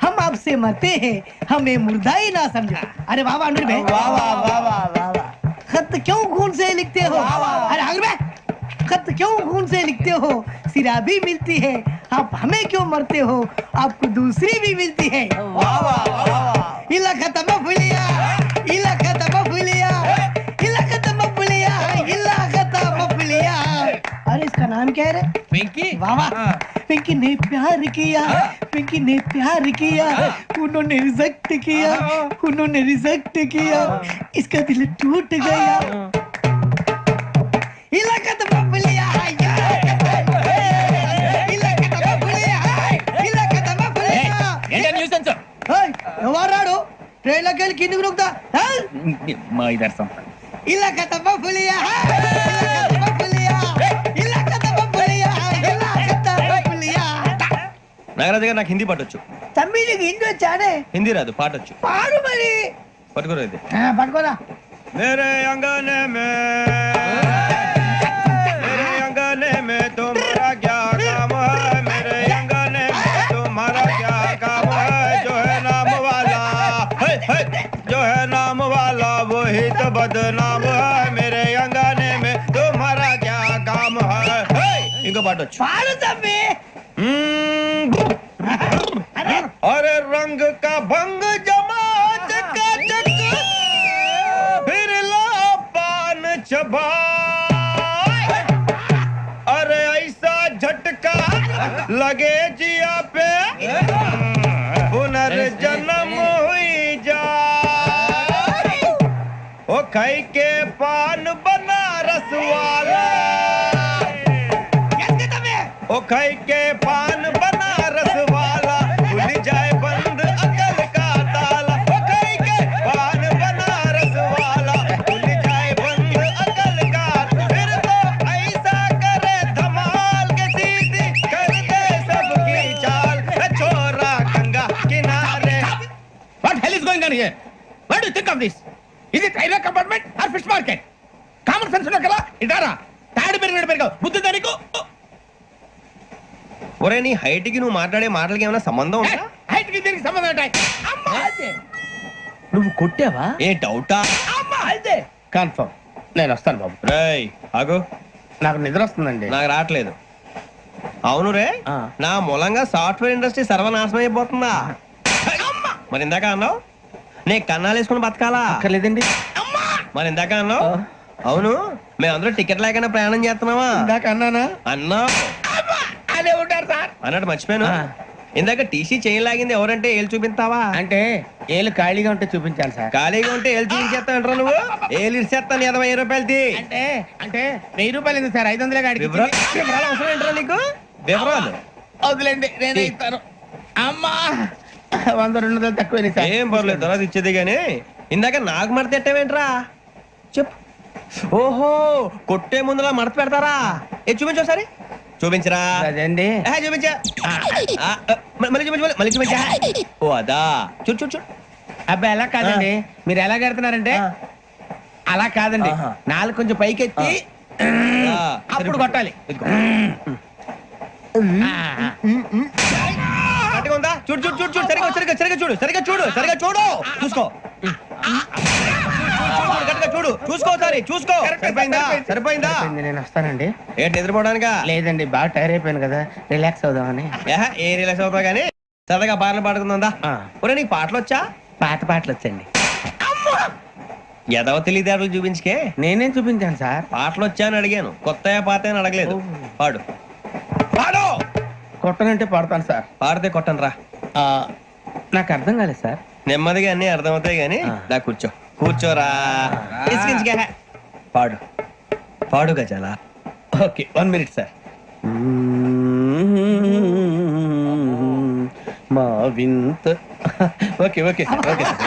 हम आपसे मरते हैं हमें मुर्दा ही ना समझो. अरे वाह वाह अनुर भाई, वाह वाह वाह वाह वाह. खत क्यों खून से लिखते हो? अरे अनुर भाई, खत क्यों खून से लिखते हो? सिरा भी मिलती है, आप हमें क्यों मरते हो? आपको दूसरी भी मिलती है. वाह वाह वाह. इला खत्म फुलिया, इला खत्म फुलिया, इला खत्म फुलिया, इला खत्म फुलिया. अरे इसका नाम क्या है रे?
पिंकी.
वाह वाह. पिंकी ने प्यार किया, पिंकी ने प्यार किया, उन्होंने रिजेक्ट किया, उन्होंने रिजेक्ट किया, इसका दिल टूट गया. इलाका तो बबलिया, इलाका तो बबलिया, इलाका तो बबलिया.
ఏంటో న్యూసెన్స్.
ఎవరాడు ట్రైన్ లోకి వెళ్ళి కిందికి నొక్కుతా.
మా ఇదర్శం.
ఇలాకా तो बबलिया, इलाका तो बबलिया, इलाका तो बबलिया, इलाका तो बबलिया.
నాగరాజు గారు నాకు హిందీ పాటొచ్చు.
తమ్మి నీకు హిందీ వచ్చానే?
హిందీ రాదు, పాటొచ్చు.
పాడు మరి.
పట్టుకోరు అయితే.
పట్టుకోరా.
मेरे अंगने में तुम्हारा क्या काम है? मेरे अंगने में तुम्हारा क्या काम है? जो है नाम वाला, जो है नाम वाला वही तो बदनाम है. मेरे अंगने में तुम्हारा क्या काम है? इनको बाटो
పాడు తమ్మి.
अरे रंग का भंग जमा चकाचक, फिर ला पान चबा. अरे ऐसा झटका लगे जिया पे, पुनर्जन्म हुई जा. ओ खाई के पान बनारस वाला, ओ खाई के पान बनारस वाला, खुल जाए बंद अकल का ताला. ओ खाई के पान बनारस वाला, खुल जाए बंद अकल का. फिर तो ऐसा करे धमाल के सीधी कर दे सबकी चाल. छोरा गंगा किनारे.
What hell is going on here? What do you think of this? Is it railway compartment or fish market? Common sense ఉన్నా కదా ఇటారా. తాడు పెరిగావు బుద్ధి దానికి.
ఒరే నీ హైట్ కి నువ్వు మాట్లాడే మాటలకి ఏమైనా సంబంధం ఉందా?
హైట్ కి దీనికి సంబంధం ఉంటాయి. అమ్మా
నువ్వు కొట్టావా?
ఏ డౌటా?
అమ్మా అయితే కన్ఫర్మ్. నేను వస్తాను బాబు.
రేయ్ ఆగు,
నాకు నిద్ర వస్తుందండి.
నాకు రావట్లేదు. అవును రే, నా మూలంగా సాఫ్ట్వేర్ ఇండస్ట్రీ సర్వనాశనం అయిపోతుందా? మరి ఇందాక అన్నావు నే కన్నాలు వేసుకుని బతకాలా?
అక్కర్లేదండి.
మరి ఇందాక అన్నావు అవును మేమందరూ టికెట్ లేకనే ప్రయాణం చేస్తున్నావా?
ఇందాక అన్నానా?
అన్నావు.
అదే ఉంటారు సార్.
అన్నట్టు మర్చిపోయాను. ఇందాక టీసీ చేయి లాగింది ఎవరంటే ఏళ్ళు చూపిస్తావా?
అంటే ఏళ్ళు ఖాళీగా ఉంటే చూపించాలి సార్.
ఖాళీగా ఉంటే ఏళ్ళు చూపించేస్తానంటారా నువ్వు? ఏళ్ళు ఇచ్చేస్తాను 20 రూపాయలది.
అంటే అంటే 1000 రూపాయలు ఎందుకు సార్? 500 గాడికి
వివరాలు అవసరం ఏంటరా నీకు? వివరాలు
వదిలేండి, నేనే ఇస్తాను. అమ్మా 100 200 తక్కువ సార్.
ఏం పర్లేదు, తర్వాత ఇచ్చేది గానీ ఇందాక నాకు మడత ఎట్టవేంట్రా చెప్పు. ఓహో కొట్టే ముందులా మడత పెడతారా? ఏ చూపించు ఒకసారి. చూపించరా?
అదండి.
చూపించా. మళ్ళీ చూపించు, మళ్ళీ చూపించా. ఓ అదా, చూడు చూడు చూడు.
అబ్బాయి ఎలా కాదండి, మీరు ఎలా కడుతున్నారంటే అలా కాదండి. నాలుగు కొంచెం పైకెత్తి అప్పుడు కొట్టాలి.
ఇదిగో. గట్టిగా ఉందా? చూడు చూడు చూడు చూడు సరిగా సరిగా సరిగా చూడు సరిగా చూడు సరిగా చూడు చూసుకో గట్టిగా చూడు చూసుకో సారి చూసుకో. సరిపోయిందా? సరిపోయిందా?
నేను వస్తానండి.
ఏంటి నిద్రపోవడానికా?
లేదండి, బాగా టైర్ అయిపోయాను కదా, రిలాక్స్ అవుదామని.
ఏ రిలాక్స్ అవుతావు కానీ సరదాగా పాటలు పాడుకుందా? ఒరే నీకు పాటలు వచ్చా?
పాత పాటలు వచ్చండి.
ఎదవ తెలివితేటలు చూపించుకే.
నేనేం చూపించాను సార్?
పాటలు వచ్చా అని అడిగాను, కొత్త పాత అని అడగలేదు. పాడు పాడు.
కొట్టనంటే పాడతాను సార్.
పాడితే కొట్టను రా.
నాకు అర్థం కాలేదు సార్.
నెమ్మదిగా అన్ని అర్థమవుతాయి గానీ దా కూర్చో. కూర్చోరా. ఇసుకించుకే. పాడు పాడు గజాల.
Okay, 1 minute sir. మా వింత okay okay sir, okay sir.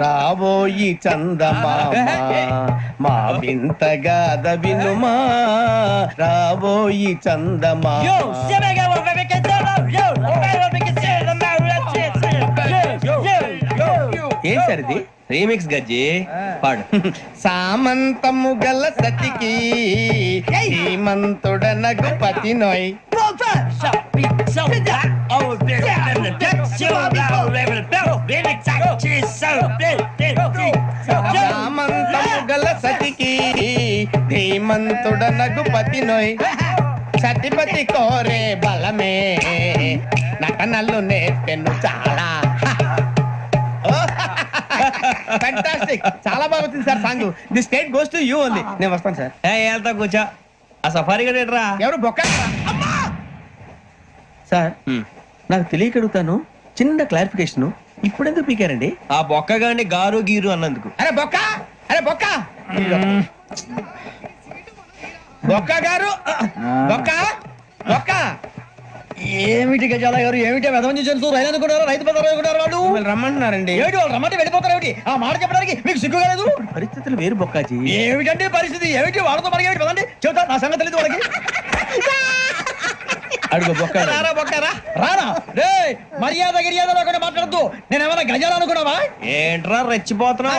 రాబోయి చందమామ మా వింత గాథ వినుమా, రాబోయి చందమామ. ఏం సార్ ఇది?
రీమిక్స్ గజ్జి. పాడు.
సామంతము గల సతికి హేమంతుడ నగుపతి నోయ్. సామంతము గల సతికి ధీమంతుడ నగుపతి నోయ్. సతిపతి కోరే బలమే నటనలు నేర్పెను చాలా. ఫ్యాంటాస్టిక్, చాలా బాగా వచ్చింది sir song. The state goes to you only. నేను వస్తాను సార్.
వెళ్తా కూర్చో. ఆ సఫారీ గడేట్రా.
ఎవరు బొక్క సార్? నాకు తెలియక అడుగుతాను, చిన్న క్లారిఫికేషన్. ఇప్పుడెందుకు పీకారండి?
ఆ బొక్క గాని గారు గీరు అన్నందుకు.
అరే బొక్క, అరే బొక్క, బొక్క గారు, బొక్క బొక్క.
ఏమిటి గజాల గారు, ఏమిటి వెదవని చూసి రైలు అనుకున్నారు, రైతు బజార్ అనుకున్నారు వాళ్ళు.
మిమ్మల్ని రమ్మంటున్నారండి.
ఏమిటి వాళ్ళు రమ్మంటే వెళ్ళిపోతారు ఏమిటి? ఆ మాట చెప్పడానికి మీకు సిగ్గు కాలేదు?
పరిస్థితులు వేరు బొక్కాజీ.
ఏమిటంటే పరిస్థితి ఏమిటి? వాళ్ళతో మనకి ఏమిటి పదండి, చెబుతా నా సంగతి తెలియదు వాళ్ళకి.
అడుగు బొక్క.
రారా బొక్కరా.
రానా రే, మర్యాద గిర్యాద లేకుండా మాట్లాడద్దు. నేను ఏమన్నా గజాలు అనుకున్నావా?
ఏంట్రా రెచ్చిపోతున్నావు?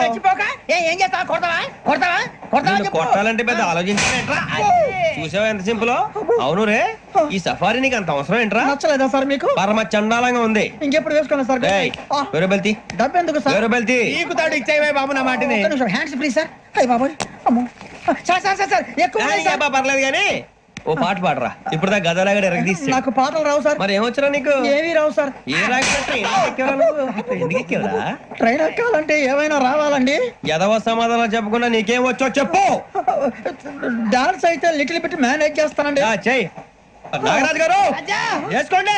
ఏం చేస్తావా? కొడతావా కొడతావా కొడతావా
నిన్ను
చెప్పు.
కొట్టాలంటే పెద్ద ఆలోచించానేంట్రా. చూసావా ఎంత సింపుల్? అవును రే, ఈ సఫారీ నీకు అంత అవసరం ఏంట్రా?
నచ్చలేదా సార్ మీకు?
పరమ చండాలంగా ఉంది.
ఇంకెప్పుడు వేసుకోండి సార్.
వేరే బెల్తి,
డబ్బు ఎందుకు సార్?
వేరే బెల్తి.
నీకు తాడు ఇచ్చాయి బాబు నా మాటని.
Hands please sir. అయ్యి బాబోయ్, అమ్మో. సార్ సార్ సార్ సార్ ఎక్కువ ఉన్నాయి సార్.
పర్లేదు కానీ ఓ పాట పాడరా. ఇప్పుడు దా గదలాగడ ఎరగదీసి.
నాకు పాటలు రావు సార్.
మరి ఏమొచ్చరా నీకు?
ఏమీ రావు సార్.
ఏ రాకపోతే ఎందుకు ఎక్కేవరా?
ట్రైన్ ఎక్కాలంటే ఏమైనా రావాలండి.
ఎదవ సమాధానం చెప్పకుండా నీకేం వచ్చో చెప్పు.
డాన్స్ అయితే లిటిల్ బిట్ మేనేజ్ చేస్తానండి.
చెయ్యి నాగరాజు గారు, వేసుకోండి.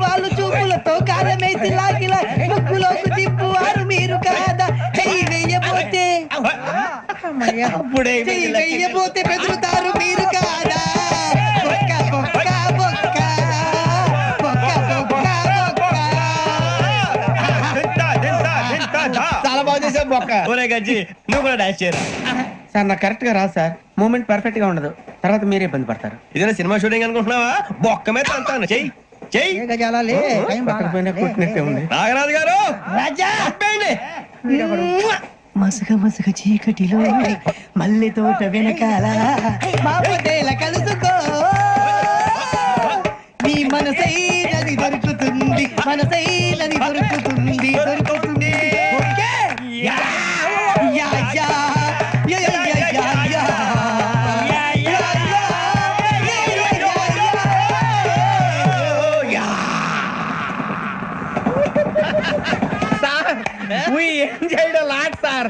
వాళ్ళు చూపులతో కాలమేసి లాగిలా ముక్కులోకి తిప్పువారు మీరు కాదా? వెయ్యబోతే వెయ్యబోతే బెదురుతారు మీరు కాదా? బొక్క బొక్క బొక్క బొక్క బొక్క.
చాలా బాగా చేసావు బొక్క.
ఒరే గజ్జి, నువ్వు కూడా డాన్స్ చేయరా.
సార్ నాకు కరెక్ట్ గా రాదు సార్. మూమెంట్ పర్ఫెక్ట్ గా ఉండదు, తర్వాత మీరే ఇబ్బంది పడతారు.
ఇదేనా సినిమా షూటింగ్ అనుకుంటున్నావా? బొక్క మీద అంతాను. చెయ్యి చెయ్యి.
గజాలే
పక్కన పోయినా కొట్టినట్టే ఉంది.
నాగరాజు గారు,
రాజా
చెప్పండి.
మసగ మసగ చీకటిలో మల్లె తోట వెనకాల మాపదేల కలుసుకో, నీ మనసైనది దొరుకుతుంది, మనసైనది దొరుకుతుంది, దొరుకుతుంది. Okay? Yeah yeah yeah yeah yeah yeah yeah yeah.
Sir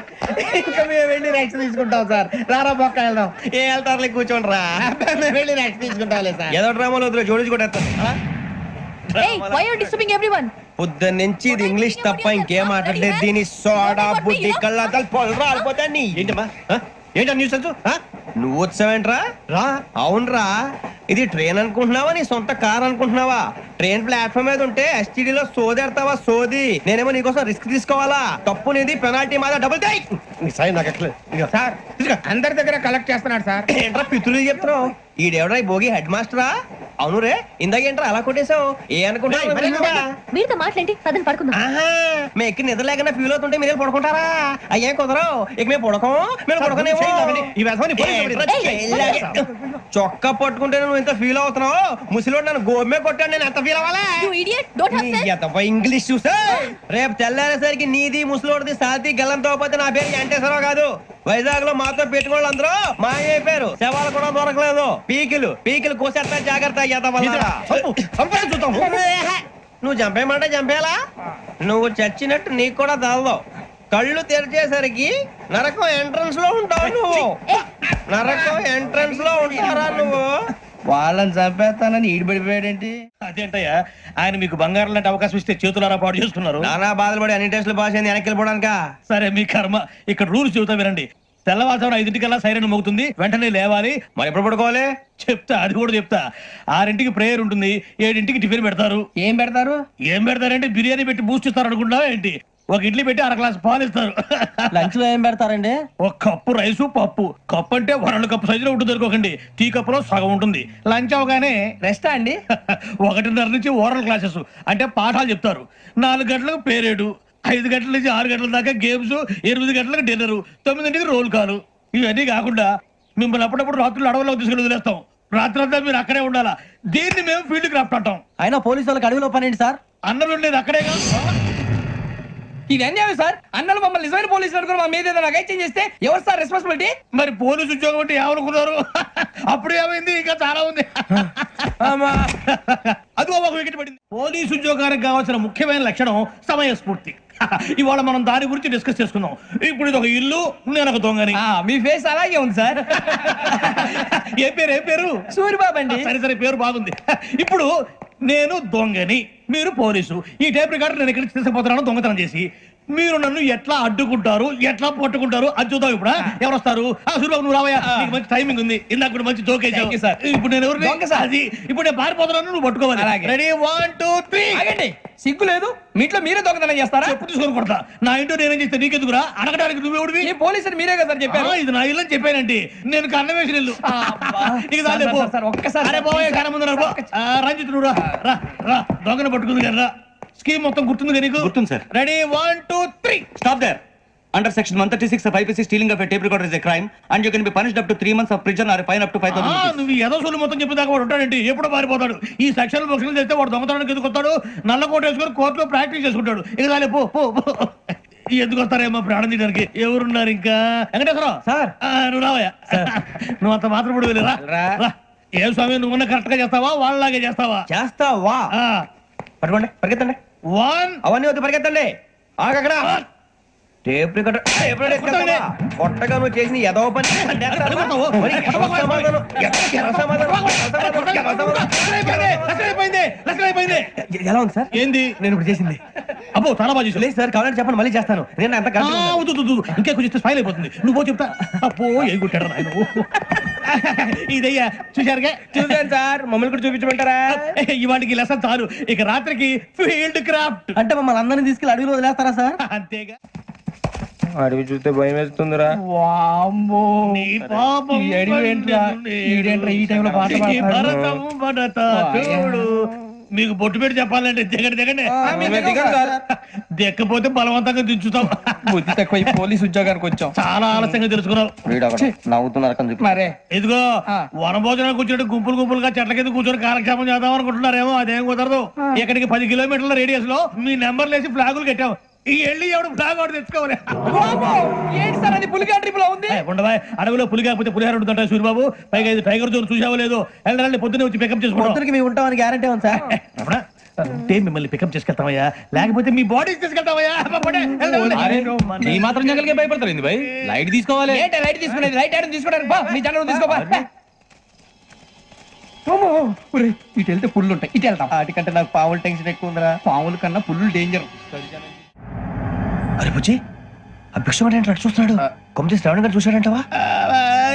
ఇంకా మేము వెళ్ళి రెక్స్ తీసుకుంటాం సార్. రారా బొక్క వెళ్దాం.
ఏ వెళ్తారులే, కూర్చోండి రా.
మేము వెళ్ళి రెక్స్ తీసుకుంటాంలే సార్.
ఏదో డ్రామాలో వద్దు, జోడించుకుంటా.
Hey, why are you disturbing everyone?
పొద్దున్న నుంచి ఇది ఇంగ్లీష్ తప్ప ఇంకేం మాట్లాడలేదు. దీని సోడా బుద్ధి కళ్ళ పొలరా రాలిపోతా. ఏంటమ్మా ఏంటా న్యూస్? నువ్వు వచ్చావేంట్రా? రా. అవునరా, ఇది ట్రైన్ అనుకుంటున్నావా నీ సొంత కార్ అనుకుంటున్నావా? ట్రైన్ ప్లాట్ఫామ్ మీద ఉంటే ఎస్టీడీలో సోదేడతావా సోది. నేనేమో నీకోసం రిస్క్ తీసుకోవాలా? తప్పు నీది, పెనాల్టీ మాదా, డబుల్ టై.
నీ సాయి నాకు ఎక్కలేదు ఇదిగో.
సార్ అందరి దగ్గర కలెక్ట్ చేస్తున్నాడు సార్.
ఏంట్రా పితులు చెప్తున్నావు? ఈడెవడ్రా ఈ భోగి హెడ్ మాస్టరా? అవును రే, ఇందాక ఏంట్రా అలా కొట్టేశావు? ఏ అనుకుంటా?
మీరుతో మాట్లాడి పదని పడుకుందాం.
ఆహా, మేము ఎక్కి నిద్ర లేకుండా ఫీల్ అవుతుంటే మీరే పడుకుంటారా? అయ్యే కుదరవు. ఇక మేము పడకం, మేము పడకనేమో. చొక్కా పట్టుకుంటే నువ్వు ఎంత ఫీల్ అవుతున్నావు? ముసలివాడు నన్ను గోమే కొట్టాడు, నేను ఎంత ఫీల్ అవ్వాలా?
You idiot, don't have sense.
English చూసా రేపు తెల్లారేసరికి నీది ముసలోడిది సాతి గల్లంతో పోతే నా పేరు వెంకటేశ్వరరావు కాదు. వైజాగ్ లో మాతో పెట్టుకోవాలి అందరూ మాయైపోయారు. శవాలు కూడా దొరకలేదు. పీకిలు కోసేస్తా జాగ్రత్త. నువ్వు చంపేయమంటే చంపేలా? నువ్వు చచ్చినట్టు నీకు కూడా తగదు. కళ్ళు తెరిచేసరికి నరకం ఎంట్రన్స్ లో ఉంటావు నువ్వు. నరకం ఎంట్రన్స్ లో ఉంటారా నువ్వు?
వాళ్ళని చంపేస్తానని ఈడిపడిపోయాడేంటి?
అదేంటయ్యా, ఆయన మీకు బంగారం లాంటి అవకాశం ఇస్తే చేతులారా పాటు చేసుకున్నారు.
నానా బాధలు పడి అన్ని టెస్టులు పాస్ అయింది, వెనక్కి వెళ్ళిపోవడానికా?
సరే మీ కర్మ. ఇక్కడ రూల్స్ చెబుతా వినండి. తెల్లవారుజామున 5 సైరన్ మోగుతుంది, వెంటనే లేవాలి.
మరి ఎప్పుడు పడుకోవాలి?
చెప్తా, అది కూడా చెప్తా. 6 ప్రేయర్ ఉంటుంది, 7 టిఫిన్ పెడతారు.
ఏం పెడతారు?
ఏం పెడతారంటే బిర్యానీ పెట్టి బూస్ట్ ఇస్తారు అనుకుంటావా ఏంటి? ఒక ఇడ్లీ పెట్టి 1 గ్లాస్ పాలు ఇస్తారు.
లంచ్ లో ఏం పెడతారండి?
ఒక కప్పు రైసు పప్పు. కప్పు అంటే 2 కప్పు సైజులో ఉంటుంది అనుకోకండి. టీ కప్పులో సగం ఉంటుంది. లంచ్ అవగానే
రెస్టా అండి?
1:30 నుంచి ఓరల్ క్లాసెస్ అంటే పాఠాలు చెప్తారు. 4 గంటలకు పేరేడు, 5 గంటల నుంచి 6 గంటల దాకా గేమ్స్, 8 గంటలకు డిన్నర్, 9 రోల్ కాలు. ఇవన్నీ కాకుండా మిమ్మల్ని అప్పుడప్పుడు రాత్రులు అడవుల్లో తీసుకుని వదిలేస్తాం. రాత్రి అంతా మీరు అక్కడే ఉండాలా. దీన్ని మేము ఫీల్డ్ క్రాఫ్ట్ అంటాం.
అయినా పోలీసు వాళ్ళకి అడవిలో పని ఏంటి సార్?
అన్నలు ఉండేది అక్కడే కాదు.
ఇది అన్యాయం సార్. అన్నలు మమ్మల్ని నిజమైన పోలీసులు అనుకుని మా మీద ఏదైనా అగైత్యం చేస్తే ఎవరు సార్ రెస్పాన్సిబిలిటీ?
మరి పోలీసు ఉద్యోగం అంటే ఏమనుకున్నారు? అప్పుడు ఏమైంది? ఇంకా చాలా ఉంది. అదిగో ఒక వికెట్ పడింది. పోలీసు ఉద్యోగానికి కావాల్సిన ముఖ్యమైన లక్షణం సమయస్ఫూర్తి. ఇవాళ మనం దాని గురించి డిస్కస్ చేసుకుందాం. ఇప్పుడు ఇది ఒక ఇల్లు, నేను ఒక దొంగని.
మీ ఫేస్ అలాగే ఉంది సార్.
ఏ పేరు?
సూరిబాబు అండి.
సరే పేరు బాగుంది. ఇప్పుడు నేను దొంగని, మీరు పోలీసు. ఈ టైప్ రికార్డు నేను ఇక్కడికి తీసుకుపోతున్నాను దొంగతనం చేసి. మీరు నన్ను ఎట్లా అడ్డుకుంటారు, ఎట్లా పట్టుకుంటారు అది చూద్దాం. ఇప్పుడు ఎవరు వస్తారు? సూరిబాబు నువ్వు రావయ్యా, నీకు మంచి టైమింగ్ ఉంది. ఇందాక కూడా మంచి జోక్ వేసావు సార్. ఇప్పుడు నేను ఎవరు? అది ఇప్పుడు నేను పారిపోతున్నాను, నువ్వు పట్టుకోవాలి. రెడీ 1 2 3.
ఆగండి, సిగ్గు లేదు? మీ ఇంట్లో మీరే దొంగతనం చేస్తారా?
ఎప్పుడు తీసుకొని కొడతా. నా ఇంట్లో నేనేం చేస్తే నీకెందుకురా? అడగడానికి నువ్వెవడివి?
ఈ పోలీసులు మీరే కదా సార్ చెప్పారు.
ఇది నా ఇల్లు అని చెప్పానండి. నేను కన్నం వేసిన ఇల్లు.
ఒక్కసారి
రంజిత్ నువ్వు రా, దొంగను పట్టుకుంది కదా. స్కీమ్ మొత్తం గుర్తుంది కదా నీకు?
గుర్తుంది sir.
Ready 1 2 3.
Stop there. Under section 136 of IPC, stealing of a tape recorder is a crime and you can be punished up to 3 months of prison or a fine up to 5,000 rupees.
నువ్వు ఏదో సొల్లు మొత్తం చెప్పేదాకా వాడు ఉంటాడండి. ఎప్పుడు పారిపోతాడు? ఈ సెక్షన్ బుక్స్లు చేస్తే వాడు దొంగతనానికి ఎందుకు వస్తాడు? నల్ల కోట వేసుకొని కోర్టులో ప్రాక్టీస్ చేసుకుంటాడు. ఇక చాలే పో. ఎందుకు వస్తారేమో ప్రాణం తీయడానికి. ఎవరున్నారు ఇంకా? వెంకటేశ్వరరావు
సార్.
నువ్వు రావయ్యా. నువ్వు అంత మాత్రం ఇప్పుడు వెళ్ళిరా. ఏ స్వామి, నువ్వు కరెక్ట్ గా చేస్తావా వాళ్ళలాగే చేస్తావా?
చేస్తావా? పట్టుకోండి, పరిగెత్తండి.
1
అవన్నీ వద్దు, పరిగెత్తండి. ఆగక్కడ టేప్ రికార్డర్ కొట్టగా నువ్వు చేసిన ఏదో పని. ఎలా ఉంది సార్?
ఏంది
నేను ఇప్పుడు చేసింది?
అబ్బో చాలా బాగా చేసావు.
లేదు సార్, కావాలంటే చెప్పండి, మళ్ళీ చేస్తాను. నేను అంత
ఇంకే కొంచెం స్మైల్ అయిపోతుంది. నువ్వు చెప్తా. అబ్బో ఏ కొట్టాడు ఆయన. ఇదయ్యా చూశారుగా?
చూసాను సార్, మమ్మల్ని కూడా చూపించమంటారా?
ఇవాటికి లెసన్ చాలు. ఇక రాత్రికి ఫీల్డ్ క్రాఫ్ట్.
అంటే మమ్మల్ని అందరినీ తీసుకెళ్ళి అడవిలో వదిలేస్తారా సార్?
అంతేగా.
అడవి చూస్తే భయం వేస్తుందిరా.
నీ పాపం
ఈ టైంలో పాట
ఈ భరతము భరత చూడు. మీకు బొట్టు పెట్టి చెప్పాలంటే దిగండి. దిక్కపోతే బలవంతంగా దించుతాం.
బుద్ధి తక్కువ పోలీస్ ఉద్యోగానికి వచ్చాం.
చాలా ఆలస్యంగా తెలుసుకున్నావు.
నవ్వుతున్నారు.
మరే
ఇదిగో వనభోజనానికి కూర్చొని గుంపులుగా చెట్ల కింద కూర్చొని కాలక్షేపం చేద్దాం అనుకుంటున్నారేమో. అదేం కుదరదు. ఇక్కడికి 10 కిలోమీటర్ల రేడియస్ లో మీ నెంబర్లు వేసి ఫ్లాగులు కట్టాం. ఈ వెళ్ళి ఎవడు ఫ్లాగ్ ఒకటి తెచ్చుకోవాలి.
ఏంటి సార్ అది పులిగా ట్రిప్ లో ఉంది?
ఉండవా, అడవిలో పులి కాకపోతే పులిహార ఉంటుంటా సూరిబాబు. పైగా ఇది టైగర్ జోన్ చూసావో లేదో. వెళ్ళాలి, పొద్దున్నే వచ్చి పికప్ చేసుకుంటాం.
మేము ఉంటామని గ్యారంటీ ఉంది సార్.
అంటే మిమ్మల్ని పికప్ చేసుకెళ్తామయ్యా, లేకపోతే మీ బాడీ తీసుకెళ్తామయ్యా.
ఈ మాత్రం జంగల్కే భయపడతారు ఏంది భయ్? లైట్ తీసుకోవాలి.
ఏంటి లైట్ తీసుకునేది? లైట్ ఐటమ్ తీసుకోవడానికి మీ జనరల్ తీసుకోబా. ఇటు వెళ్తే పుల్లు ఉంటాయి, ఇటు వెళ్తాం.
వాటికంటే నాకు పావులు టెన్షన్ ఎక్కువ ఉందిరా.
పాముల కన్నా పుల్లు డేంజర్.
అరే బుజ్జి, ఆ భిక్షం అంటే చూస్తున్నాడు. కొమ్మ శ్రావణ్ గారు చూశాడంటవా?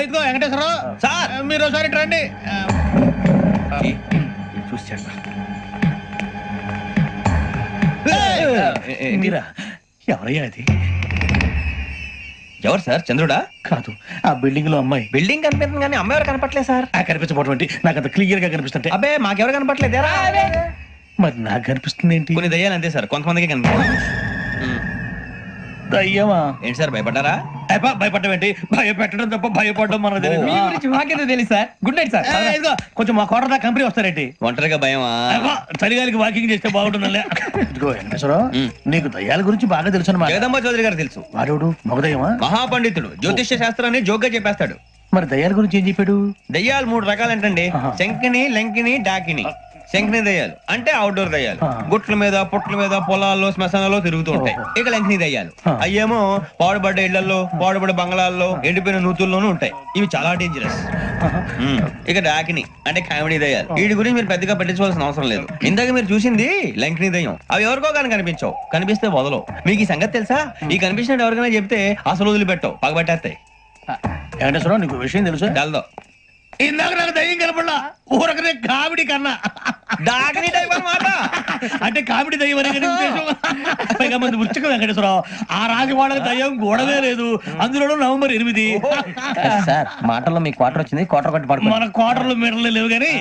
ఇదిగో వెంకటేశ్వరరావు సార్, మీరు ఒకసారి రండి.
చూశాడు.
మీరా? ఎవరయ్యా అది?
ఎవరు సార్ చంద్రుడా?
కాదు, ఆ బిల్డింగ్ లో అమ్మాయి.
బిల్డింగ్ కనిపిస్తుంది కానీ అమ్మ ఎవరు కనపట్లేదు సార్.
కనిపించబోవడం ఏంటి? నాకు అంత క్లియర్ గా కనిపిస్తుంటే.
అబ్బే మాకెవరు కనపట్లేదు.
మరి నాకు కనిపిస్తుంది ఏంటి?
కొన్ని దయ్యాలు అంతే సార్, కొంతమందికి కనిపిస్తుంది.
దయ్యమా?
ఏంటి సార్ భయపడ్డారా?
భయపడడం ఏంటి? భయపెట్టడం తప్ప భయపడడం మనకు తెలియదు.
మీ గురించి మాకేదో తెలుసు సార్. Good night sir.
ఇదిగో, కొంచెం మా కోట దాకా కంపెనీ వస్తారేంటి?
ఒంటరిగా భయమా?
చలిగాలికి వాకింగ్ చేస్తే బాగుంటుందిలే. ఇదిగో వెంకటేశ్వరరావు, నీకు దయ్యాల గురించి బాగా తెలుసు అన్నమాట.
జగదంబ చౌదరి గారు తెలుసు.
వాడు మగదయ్యమా?
మహాపండితుడు, జ్యోతిష్య శాస్త్రాన్ని జోగ్గా చెప్పేస్తాడు.
మరి దయ్యాల గురించి ఏం చెప్పాడు?
దయ్యాలు 3 రకాలంటండి. శంకిని, లంకిని, డాకిని. శంకిని దయ్యాలు అంటే అవుట్డోర్ దయ్యాలు, గుట్ల మీద పుట్ల మీద పొలాల్లో శ్మశానాల్లో తిరుగుతూ ఉంటాయి. ఇక లంకిని దయ్యాలు అయ్యేమో పాడుబడ్డ ఇళ్లలో, పాడుబడ్డ బంగ్లాల్లో, ఎండిపోయిన నూతుల్లోనూ ఉంటాయి. ఇవి చాలా డేంజరస్. ఇక డాకిని అంటే కామెడీ దయ్యాలు. వీటి గురించి మీరు పెద్దగా పట్టించుకోవాల్సిన అవసరం లేదు. ఇందాక మీరు చూసింది లంకిని దయ్యం. అవి ఎవరికో కానీ కనిపించవు, కనిపిస్తే వదలవు. మీకు ఈ సంగతి తెలుసా? ఈ కనిపించినట్టు ఎవరికైనా చెప్తే అసలు వదిలిపెట్టవు, పగబట్టేస్తాయి.
వెంకటేశ్వరరావు, నీకు విషయం తెలుసు?
డల్దో
ఇందాక నాకు దయ్యం కనపడలా, ఊరకనే కామెడీ కన్నా.
డాకిని టైప్ అన్నమాట.
అంటే కామెడీ దయ్యం అనే కదా ఉద్దేశం. పైగా మంది ఉచ్చక వెంకటేశ్వరరావు, ఆ రాజు వాళ్ళకి దయ్యం గొడవే లేదు. అందులోనూ నవంబర్ 8.
సార్ మాటల్లో మీ క్వార్టర్ వచ్చింది, క్వార్టర్ కొట్టి పడుకో.
మన క్వార్టర్లు మీటర్లు లేవు కానీ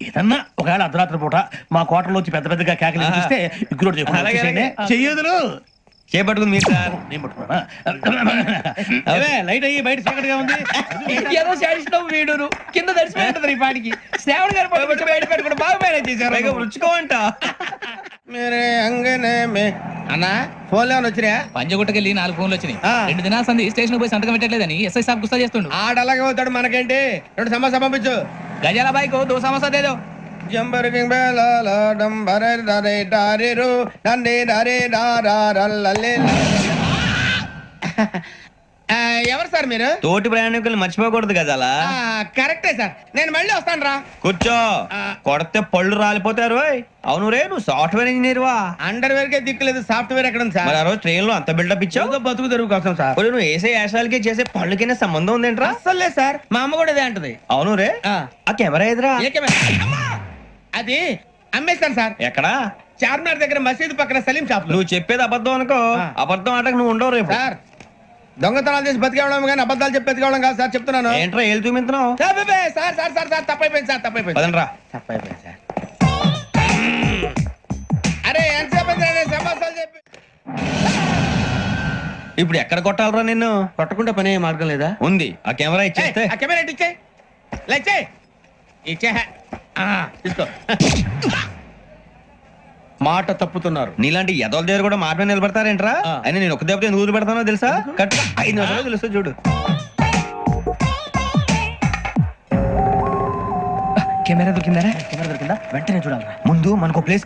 ఏదన్నా ఒకవేళ అర్ధరాత్రి పూట మా క్వార్టర్లో వచ్చి పెద్ద పెద్దగా కేకలు చూస్తే ఇగ్గురు చెయ్యదులు
చేపట్టుకుంది మీరు సార్.
నేను పట్టుకున్నా. లైట్ అయ్యి బయట చీకటిగా ఉంది.
ఏదో శాడిస్తావు వీడును కింద దర్శనం ఈ పాటికి శ్రావణ్ గారు బయట పెట్టుకుంటే బాగా మేనేజ్ చేశారు.
రుచుకోవంట.
అన్నా ఫోన్ లో వచ్చినా
పంజగుట్టకెళ్ళి 4 ఫోన్లు వచ్చినాయి. 2 దినాల సంది స్టేషన్ పోయి సంతకం పెట్టలేదని ఎస్ఐ సాబ్ గుస్తా చేస్తుండు.
ఆడలాగే పోతాడు, మనకేంటి? 2 సమస్య పంపించు.
గజాల బైక్ 2 సమస్య దేదో.
జంబరకింగ్ బేలాల డంబరే డరే డారిరు నందే డరే డారారల్లలే. ఎవరు సార్ మీరు?
తోటి ప్రయాణికులు మర్చిపోకూడదు గజాలా.
కరెక్టే సార్, నేను మళ్ళీ వస్తాను రా.
కూర్చో, కొడితే పళ్ళు రాలిపోతారు. అవును రే, నువ్వు సాఫ్ట్వేర్ ఇంజనీర్ వా?
అండర్వేర్ కే దిక్కులేదు, సాఫ్ట్వేర్ ఎక్కడ ఉంది సార్?
మరి ఆ రోజు ట్రైన్ లో అంత బిల్డప్ ఇచ్చావు.
బతుకు తెరుగు కోసం సార్.
ఒరేయ్, నువ్వు వేసే యాశాలకి చేసే పళ్ళకైనా సంబంధం ఉందేంట్రా?
అస్సలు లేదు సార్, మా అమ్మ కూడా ఇదే అంటది.
అవును రే, ఆ కెమెరా ఎదురా?
ఏ కెమెరా? అమ్మా! అది అమ్మేస్తాను సార్.
ఎక్కడా?
చార్మినార్ దగ్గర మసీదు పక్కన సలీం షాప్.
నువ్వు చెప్పేది అబద్ధం అనుకో. అబద్ధం ఆటకు నువ్వు ఉండవు రేపు.
సార్ దొంగతనాలు చేసి బతికేవడం కానీ అబద్ధాలు చెప్పి బతికేవడం కాదు సార్, చెప్తున్నాను.
ఏంట్రా ఏళ్ళు చూపించినావు?
సార్ సార్ సార్ సార్ తప్పైపోయింది సార్, తప్పైపోయింది.
పదండ్రా.
తప్పైపోయింది సార్. అరే ఎంతసేపు సమాసాలు చెప్పి
ఇప్పుడు ఎక్కడ కొట్టాలరా నిన్ను?
కొట్టకుండా పనే మార్గం లేదా?
ఉంది, ఆ కెమెరా ఇచ్చేస్తే.
ఆ కెమెరా ఇచ్చే లేచే ఇచ్చే తీసుకో.
మాట తప్పుతున్నారు.
నీలాంటి ఎదల దగ్గర కూడా మాట మీద నిలబడతారేంట్రా? అయినా నేను ఒక దెబ్బతో ఎందుకు పెడతానో తెలుసా? కరెక్ట్ 5 నిమిషాలు తెలుసు చూడు.
కెమెరా దొరికిందా? వెంటనే చూడాలి.
ముందు మనకు ప్లేస్